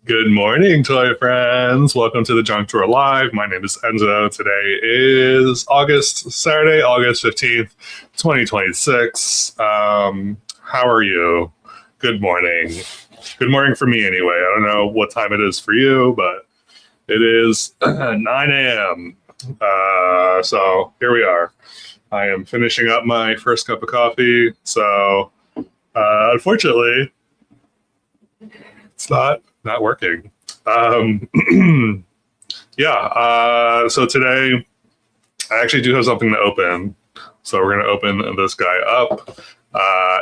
Good morning, toy friends. Welcome to the Junk Drawer Live. My name is Enzo. Today is Saturday, August 15th, 2026. How are you? Good morning. Good morning for me, anyway. I don't know what time it is for you, but it is 9 a.m. So here we are. I am finishing up my first cup of coffee. So unfortunately, it's not working. So today I actually do have something to open. So we're going to open this guy up.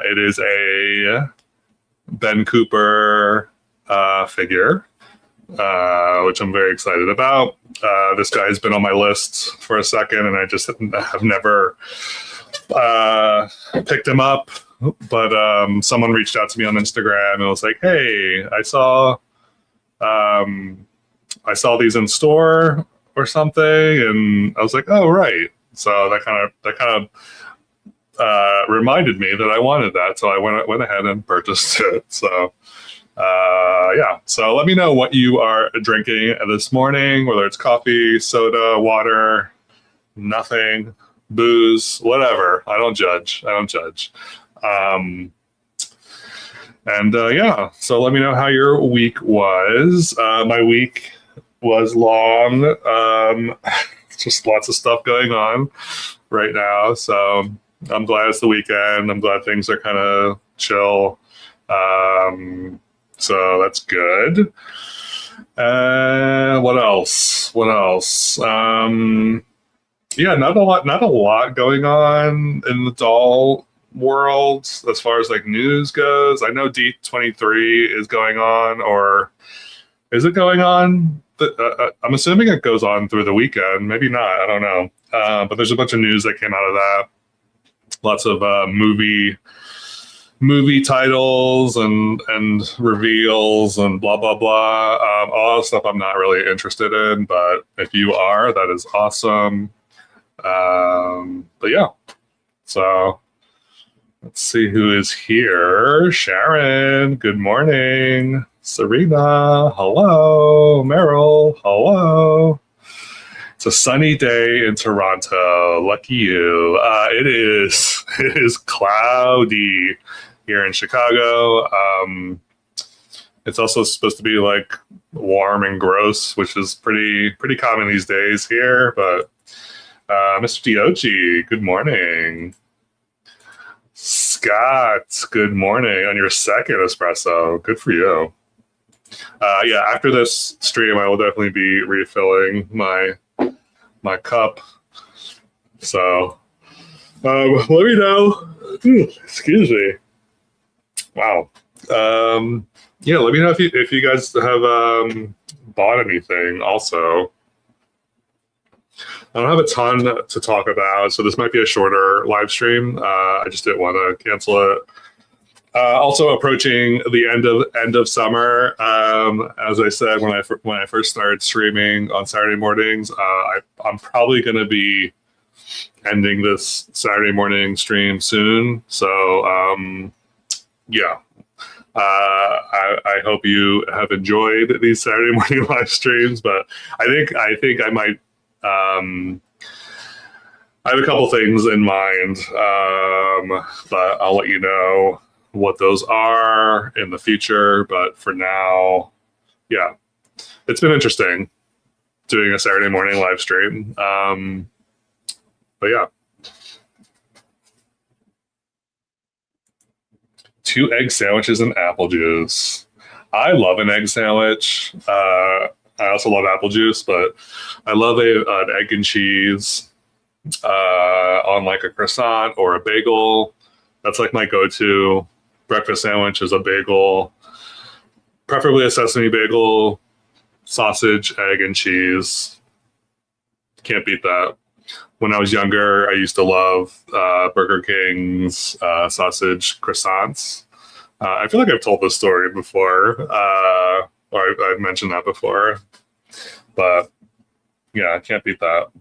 It is a Ben Cooper figure, which I'm very excited about. This guy's been on my list for a second, and I just have never picked him up. But someone reached out to me on Instagram and was like, "Hey, I saw these in store or something," and I was like, "Oh, right." So that kind of reminded me that I wanted that, so I went ahead and purchased it. So So let me know what you are drinking this morning, whether it's coffee, soda, water, nothing, booze, whatever. I don't judge. So let me know how your week was. My week was long. Just lots of stuff going on right now. So I'm glad it's the weekend. I'm glad things are kind of chill. So that's good. What else? Not a lot going on in the doll world as far as like news goes. I know D23 is going on, or is it going on? I'm assuming it goes on through the weekend. Maybe not. I don't know. But there's a bunch of news that came out of that. Lots of movie titles and reveals and blah blah blah. All that stuff I'm not really interested in, but if you are, that is awesome. So let's see who is here. Sharon, good morning. Serena, hello. Meryl, hello. It's a sunny day in Toronto. Lucky you. It is cloudy here in Chicago. It's also supposed to be like warm and gross, which is pretty common these days here. But Mr. Diochi, good morning. Scott, good morning on your second espresso. Good for you. After this stream, I will definitely be refilling my cup. So let me know. Excuse me. Wow. Let me know if you guys have bought anything also. I don't have a ton to talk about, so this might be a shorter live stream. I just didn't want to cancel it. Also approaching the end of summer. As I said when I first started streaming on Saturday mornings, I'm probably going to be ending this Saturday morning stream soon. So I hope you have enjoyed these Saturday morning live streams. But I think I might. I have a couple things in mind, but I'll let you know what those are in the future. But for now, it's been interesting doing a Saturday morning live stream. But 2 egg sandwiches and apple juice. I love an egg sandwich. I also love apple juice, but I love an egg and cheese on like a croissant or a bagel. That's like my go-to breakfast sandwich is a bagel, preferably a sesame bagel, sausage, egg, and cheese. Can't beat that. When I was younger, I used to love Burger King's sausage croissants. I feel like I've told this story before, or I've mentioned that before. But I can't beat that.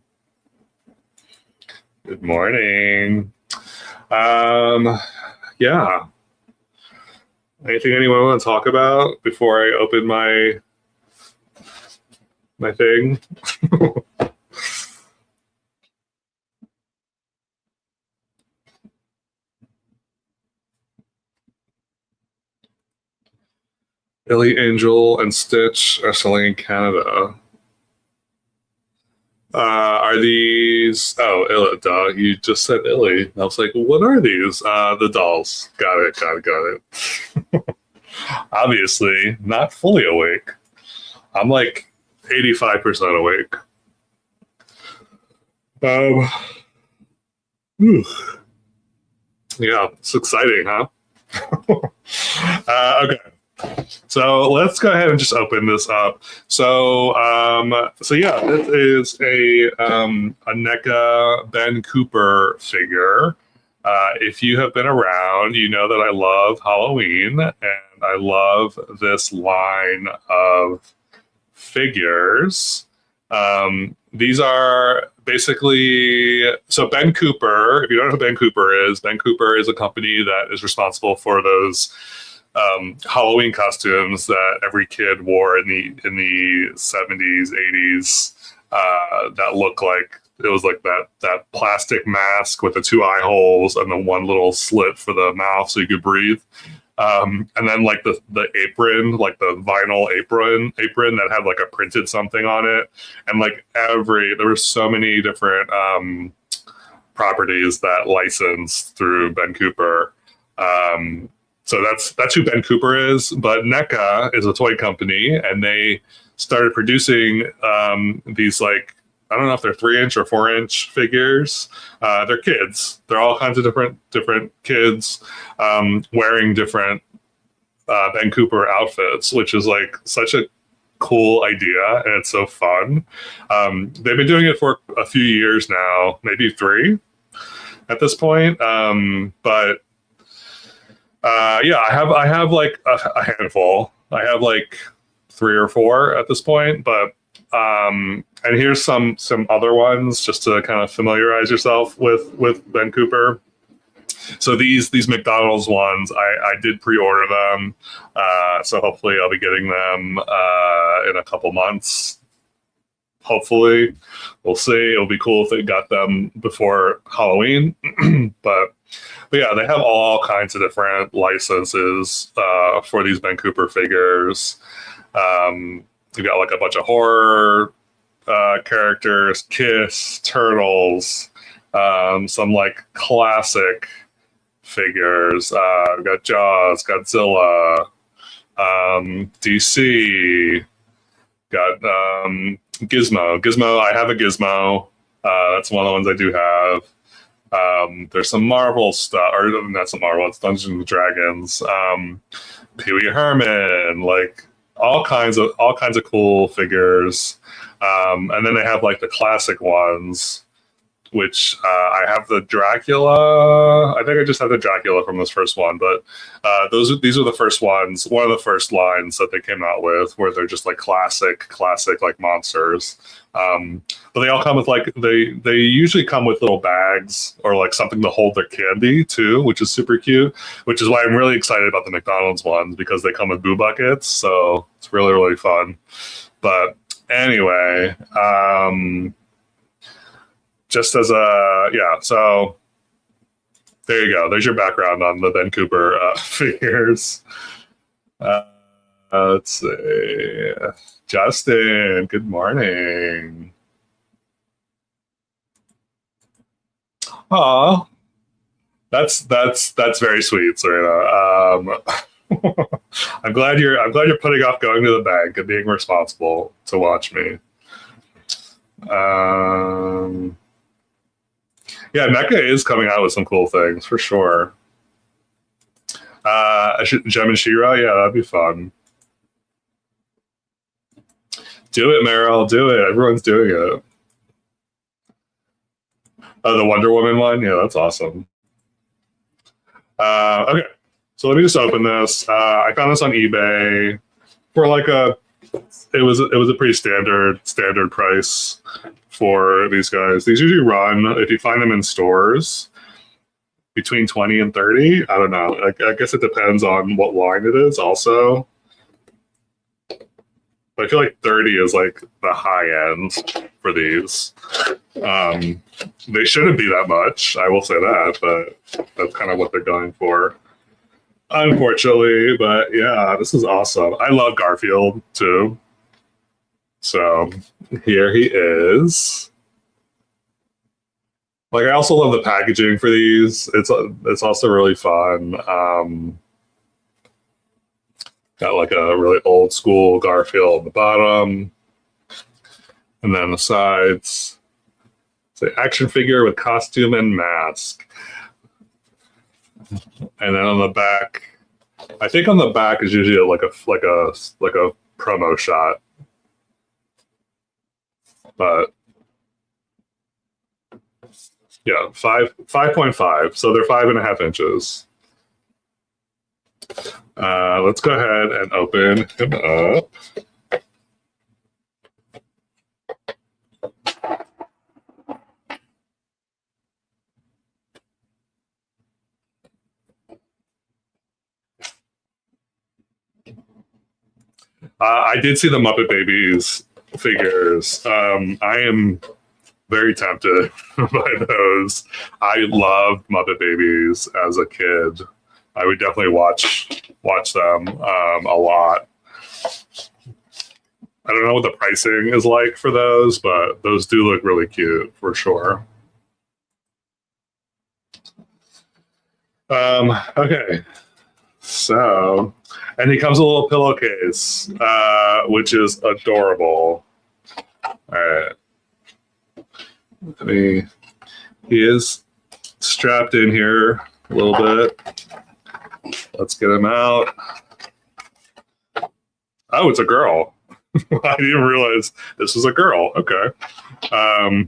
Good morning. Anything anyone want to talk about before I open my my thing. Billy Angel and Stitch are selling in Canada. Are these? Oh, duh! You just said Illy. I was like, what are these? The dolls. Got it. Got it. Got it. Obviously, not fully awake. I'm like 85% awake. Um, whew. Yeah, it's exciting, huh? Okay. So let's go ahead and just open this up. So yeah, this is a NECA Ben Cooper figure. If you have been around, you know that I love Halloween and I love this line of figures. These are basically, so Ben Cooper, if you don't know who Ben Cooper is a company that is responsible for those Halloween costumes that every kid wore in the 70s, 80s, that look like it was like that plastic mask with the two eye holes and the one little slit for the mouth so you could breathe. And then like the apron, like the vinyl apron that had like a printed something on it. And like there were so many different properties that licensed through Ben Cooper. So that's who Ben Cooper is. But NECA is a toy company, and they started producing these, like, I don't know if they're 3-inch or 4-inch figures. They're kids. They're all kinds of different kids wearing different Ben Cooper outfits, which is like such a cool idea, and it's so fun. They've been doing it for a few years now, maybe 3 at this point. But yeah, I have like a handful. I have like 3 or 4 at this point, but and here's some other ones just to kind of familiarize yourself with Ben Cooper. So these McDonald's ones, I did pre-order them, so hopefully I'll be getting them in a couple months. Hopefully, we'll see. It'll be cool if they got them before Halloween, but yeah, they have all kinds of different licenses for these Ben Cooper figures. You've got like a bunch of horror characters, Kiss, Turtles, some like classic figures. We've got Jaws, Godzilla, DC, got Gizmo. Gizmo, I have a Gizmo. That's one of the ones I do have. There's some Marvel stuff, or not some Marvel, it's Dungeons and Dragons. Pee Wee Herman, like all kinds of cool figures. And then they have like the classic ones, which I have the Dracula. I think I just have the Dracula from this first one, but these are the first ones, one of the first lines that they came out with, where they're just like classic like monsters. But they all come with like they usually come with little bags or like something to hold their candy too, which is super cute. Which is why I'm really excited about the McDonald's ones, because they come with boo buckets, so it's really fun. But anyway, just as so there you go. There's your background on the Ben Cooper figures. Let's see. Justin, good morning. Aw, that's very sweet, Serena. I'm glad you're putting off going to the bank and being responsible to watch me. Yeah, NECA is coming out with some cool things for sure. Gem and She-Ra, yeah, that'd be fun. Do it, Meryl, do it. Everyone's doing it. The Wonder Woman one, yeah, that's awesome. Okay, so let me just open this. I found this on eBay for like it was a pretty standard price for these guys. These usually run, if you find them in stores, between 20 and 30. I don't know. I guess it depends on what line it is also. But I feel like 30 is like the high end for these. They shouldn't be that much, I will say that, but that's kind of what they're going for, unfortunately. But yeah, this is awesome. I love Garfield too. So here he is. Like, I also love the packaging for these. It's also really fun. Got like a really old school Garfield at the bottom, and then the sides. It's an action figure with costume and mask. And then on the back, I think on the back is usually like a promo shot, but yeah, 5.5. So they're 5.5 inches. Let's go ahead and open him up. I did see the Muppet Babies figures. I am very tempted by those. I loved Muppet Babies as a kid. I would definitely watch them a lot. I don't know what the pricing is like for those, but those do look really cute for sure. Okay, so, and he comes with a little pillowcase, which is adorable. All right. He is strapped in here a little bit. Let's get him out. Oh, it's a girl. I didn't realize this was a girl. Okay. All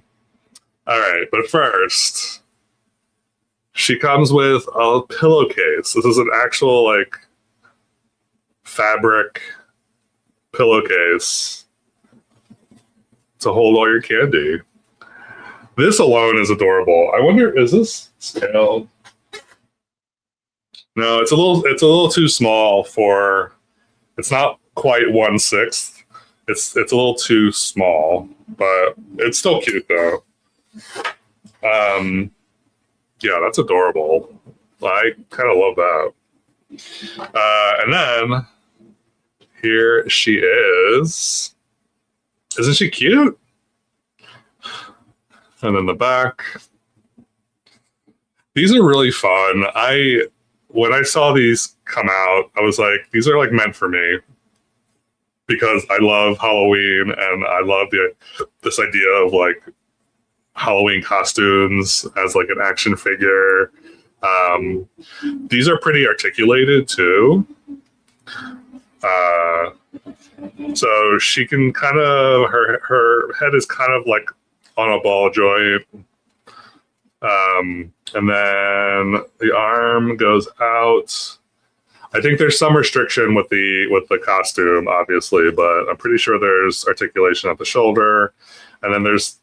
right, but first, she comes with a pillowcase. This is an actual like fabric pillowcase to hold all your candy. This alone is adorable. I wonder, is this scaled? No, it's a little too small for. It's not quite 1/6. It's a little too small, but it's still cute though. Yeah, that's adorable. I kind of love that. And then here she is. Isn't she cute? And then the back. These are really fun. When I saw these come out, I was like, these are like meant for me, because I love Halloween and I love this idea of like Halloween costumes as like an action figure. These are pretty articulated too. So she can kind of, her head is kind of like on a ball joint. And then the arm goes out. I think there's some restriction with the costume, obviously, but I'm pretty sure there's articulation at the shoulder. And then there's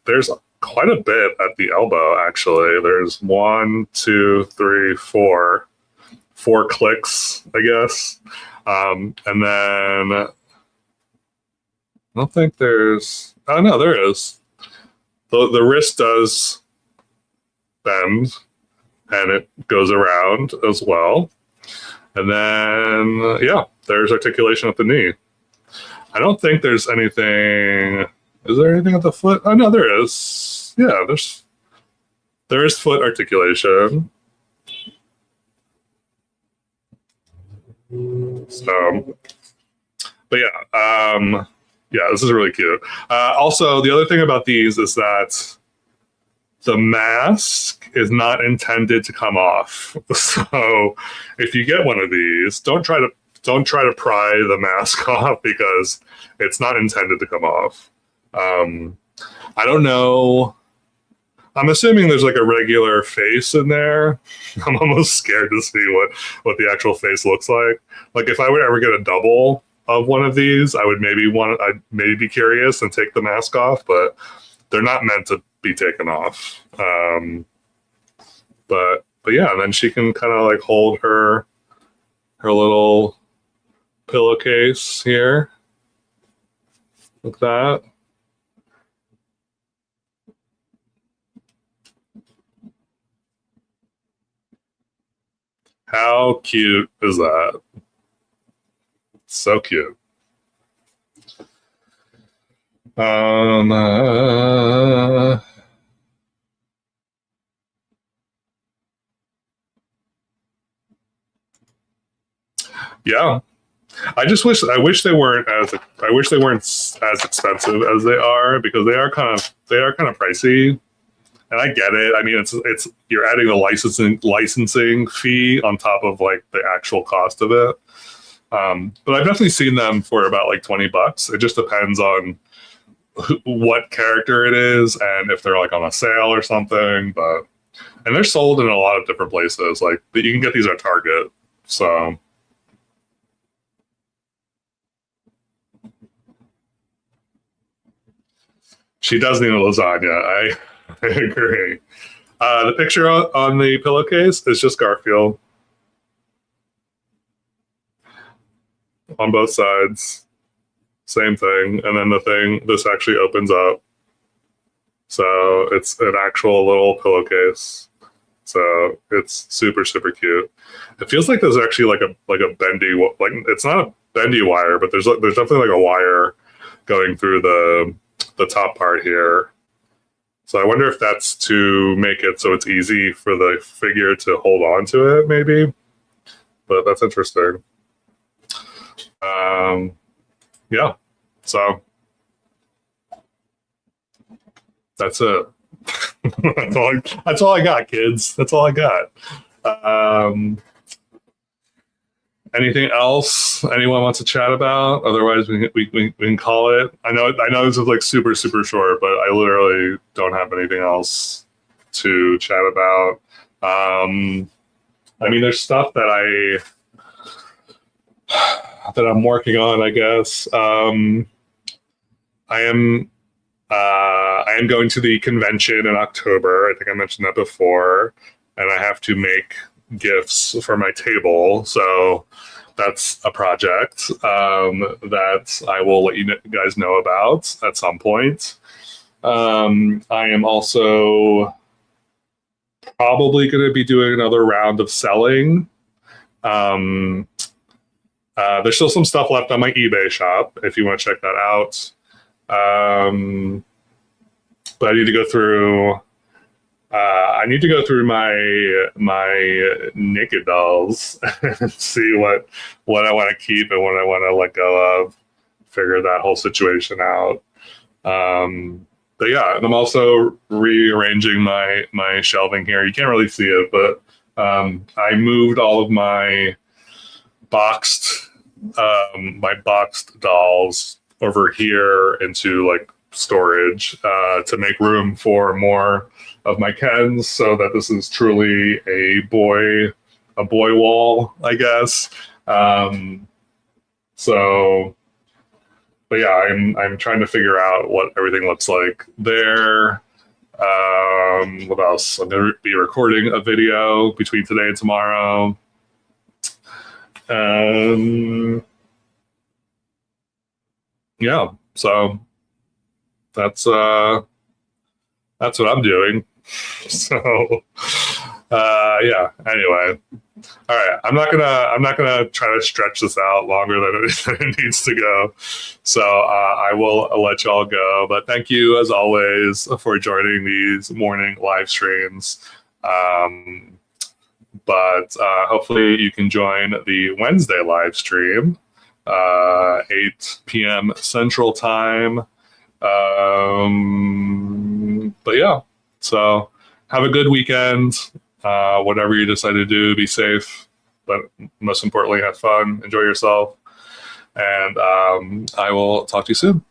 quite a bit at the elbow, actually. There's 1, 2, 3, 4 clicks, I guess. And then I don't think there's, oh no, there is. The wrist does bend and it goes around as well. And then, yeah, there's articulation at the knee. I don't think there's anything. Is there anything at the foot? Oh no, there is. Yeah, there is foot articulation. So, but yeah, yeah, this is really cute. Also, the other thing about these is that the mask is not intended to come off. So, if you get one of these, don't try to pry the mask off, because it's not intended to come off. I don't know. I'm assuming there's like a regular face in there. I'm almost scared to see what the actual face looks like. Like, if I would ever get a double of one of these, I'd maybe be curious and take the mask off, but they're not meant to be taken off. But yeah, and then she can kind of like hold her little pillowcase here. Look at that. How cute is that? So cute. Um, uh, yeah, I wish they weren't as I wish they weren't as expensive as they are, because they are kind of pricey. And I get it. I mean, it's you're adding a licensing fee on top of like the actual cost of it. But I've definitely seen them for about like $20. It just depends on what character it is and if they're like on a sale or something. But and they're sold in a lot of different places. Like you can get these at Target. So she does need a lasagna. I agree. The picture on the pillowcase is just Garfield on both sides. Same thing. And then this actually opens up. So it's an actual little pillowcase. So it's super, super cute. It feels like there's actually like a bendy, like it's not a bendy wire, but there's definitely like a wire going through the top part here. So I wonder if that's to make it so it's easy for the figure to hold on to it, maybe. But that's interesting. Yeah. So that's it. That's all I got, kids. That's all I got. Um, Anything else anyone wants to chat about? Otherwise, we can call it. I know this is like super, super short, but I literally don't have anything else to chat about. I mean, there's stuff that I'm working on, I guess. I am going to the convention in October. I think I mentioned that before, and I have to make gifts for my table. So that's a project that I will let you guys know about at some point. I am also probably going to be doing another round of selling. There's still some stuff left on my eBay shop if you want to check that out. But I need to go through. I need to go through my NECA dolls and see what I want to keep and what I want to let go of. Figure that whole situation out. But yeah, and I'm also rearranging my shelving here. You can't really see it, but I moved all of my boxed dolls over here into like storage to make room for more of my Kens, so that this is truly a boy wall, I guess. So, but yeah, I'm trying to figure out what everything looks like there. What else? I'm going to be recording a video between today and tomorrow. Yeah, so that's what I'm doing. So yeah, anyway. All right, I'm not gonna try to stretch this out longer than it needs to go. So I will let y'all go. But thank you as always for joining these morning live streams. But hopefully you can join the Wednesday live stream, 8 p.m. Central Time. But yeah, so have a good weekend. Whatever you decide to do, be safe, but most importantly, have fun, enjoy yourself, and I will talk to you soon.